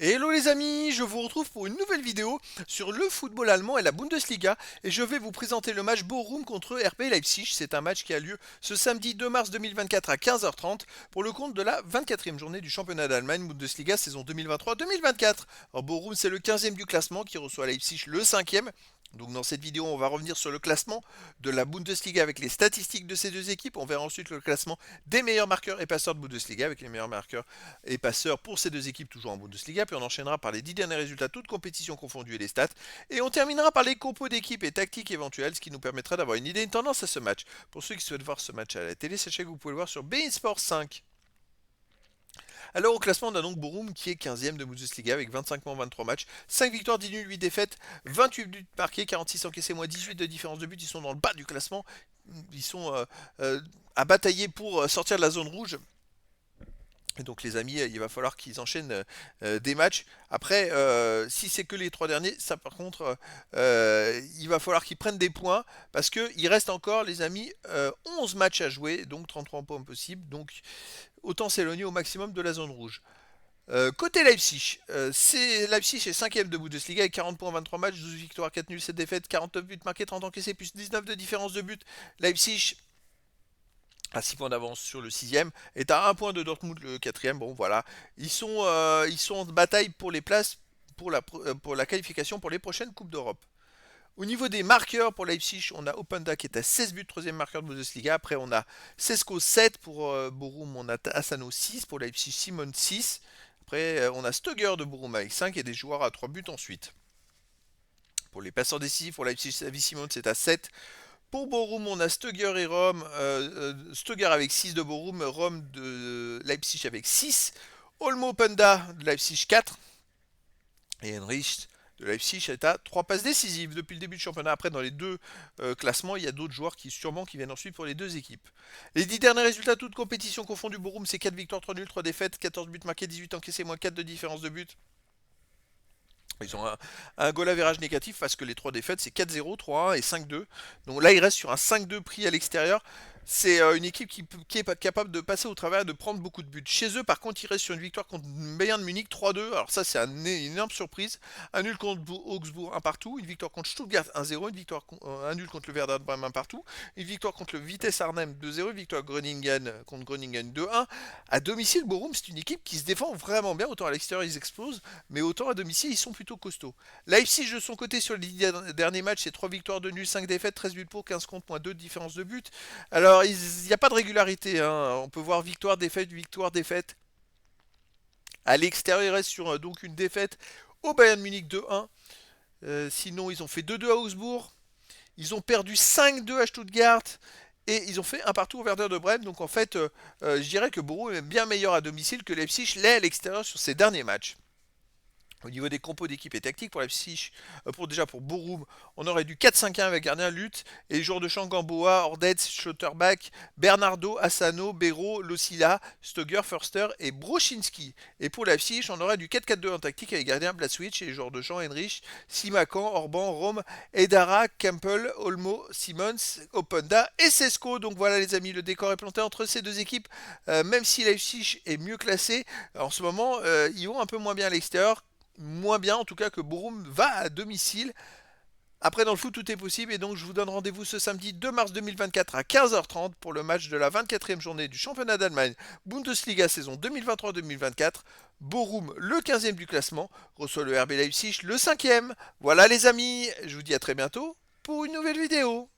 Hello les amis, je vous retrouve pour une nouvelle vidéo sur le football allemand et la Bundesliga et je vais vous présenter le match Bochum contre RB Leipzig. C'est un match qui a lieu ce samedi 2 mars 2024 à 15h30 pour le compte de la 24e journée du championnat d'Allemagne Bundesliga saison 2023-2024. Alors Bochum c'est le 15e du classement qui reçoit Leipzig le 5e. Donc dans cette vidéo, on va revenir sur le classement de la Bundesliga avec les statistiques de ces deux équipes. On verra ensuite le classement des meilleurs marqueurs et passeurs de Bundesliga avec les meilleurs marqueurs et passeurs pour ces deux équipes toujours en Bundesliga. Puis on enchaînera par les 10 derniers résultats, toutes compétitions confondues et les stats. Et on terminera par les compos d'équipes et tactiques éventuelles, ce qui nous permettra d'avoir une idée, une tendance à ce match. Pour ceux qui souhaitent voir ce match à la télé, sachez que vous pouvez le voir sur beIN Sport 5. Alors au classement, on a donc Bochum qui est 15e de Bundesliga avec 25 points en 23 matchs, 5 victoires, 10 nuls, 8 défaites, 28 buts marqués, 46 encaissés, moins 18 de différence de but. Ils sont dans le bas du classement. Ils sont à batailler pour sortir de la zone rouge. Et donc les amis, il va falloir qu'ils enchaînent des matchs. Après, si c'est que les trois derniers, ça par contre, il va falloir qu'ils prennent des points parce qu'il reste encore, les amis, 11 matchs à jouer, donc 33 points possibles. Donc autant s'éloigner au maximum de la zone rouge. Côté Leipzig, Leipzig est 5ème de Bundesliga avec 40 points en 23 matchs, 12 victoires, 4 nuls, 7 défaites, 49 buts marqués, 30 encaissés, plus 19 de différence de but. Leipzig à 6 points d'avance sur le 6ème, est à 1 point de Dortmund le 4ème. Bon voilà, ils sont en bataille pour les places pour la qualification pour les prochaines Coupes d'Europe. Au niveau des marqueurs pour Leipzig, on a Openda qui est à 16 buts, troisième marqueur de Bundesliga. Après, on a Sesko 7 pour Bochum, on a Asano 6 pour Leipzig, Simon 6. Après, on a Stöger de Bochum avec 5 et des joueurs à 3 buts ensuite. Pour les passeurs décisifs, pour Leipzig, Xavi Simon c'est à 7. Pour Bochum, on a Stöger et Rome. Stöger avec 6 de Bochum, Rome de Leipzig avec 6. Olmo Openda de Leipzig 4. Et Henrich de Leipzig est à 3 passes décisives depuis le début du championnat. Après, dans les deux classements, il y a d'autres joueurs qui viennent ensuite pour les deux équipes. Les 10 derniers résultats, toutes compétitions confondues, Bochum, c'est 4 victoires, 3 nuls, 3 défaites, 14 buts marqués, 18 encaissés, moins 4 de différence de but. Ils ont un goal average négatif parce que les trois défaites c'est 4-0, 3-1 et 5-2. Donc là il reste sur un 5-2 pris à l'extérieur. C'est une équipe qui est capable de passer au travers et de prendre beaucoup de buts. Chez eux par contre ils restent sur une victoire contre Bayern de Munich 3-2. Alors ça c'est une énorme surprise. Un nul contre Augsbourg 1 partout. Une victoire contre Stuttgart 1-0. Un nul contre le Werder Bremen 1 partout. Une victoire contre le Vitesse Arnhem 2-0. Une victoire Groningen contre Groningen 2-1. À domicile Bochum c'est une équipe qui se défend vraiment bien. Autant à l'extérieur ils explosent, mais autant à domicile ils sont plutôt costauds. Leipzig de son côté sur les 10 derniers matchs, c'est 3 victoires de nul, 5 défaites, 13 buts pour, 15 contre, moins 2 de différence de but. Alors il n'y a pas de régularité, hein. On peut voir victoire, défaite, victoire, défaite. À l'extérieur, il reste sur donc une défaite au Bayern Munich 2-1. Sinon, ils ont fait 2-2 à Augsbourg. Ils ont perdu 5-2 à Stuttgart. Et ils ont fait un partout au Werder de Brême. Donc en fait, je dirais que Bochum est bien meilleur à domicile que Leipzig l'est à l'extérieur sur ses derniers matchs. Au niveau des compos d'équipe et tactique pour Leipzig, pour Bochum, on aurait du 4-5-1 avec gardien Luth et les joueurs de champ Gamboa, Ordetz, Schlotterbach, Bernardo, Asano, Béraud, Losilla, Stöger, Förster et Broschinski. Et pour Leipzig, on aurait du 4-4-2 en tactique avec gardien Blaswitch et les joueurs de champ Henrich, Simakan, Orban, Rome, Edara, Kempel, Olmo, Simons, Openda et Sesko. Donc voilà les amis, le décor est planté entre ces deux équipes. Même si Leipzig est mieux classé, en ce moment, ils vont un peu moins bien à l'extérieur, moins bien en tout cas que Bochum va à domicile. Après dans le foot tout est possible et donc je vous donne rendez-vous ce samedi 2 mars 2024 à 15h30 pour le match de la 24e journée du championnat d'Allemagne Bundesliga saison 2023-2024. Bochum, le 15e du classement, reçoit le RB Leipzig, le 5e. Voilà les amis, je vous dis à très bientôt pour une nouvelle vidéo.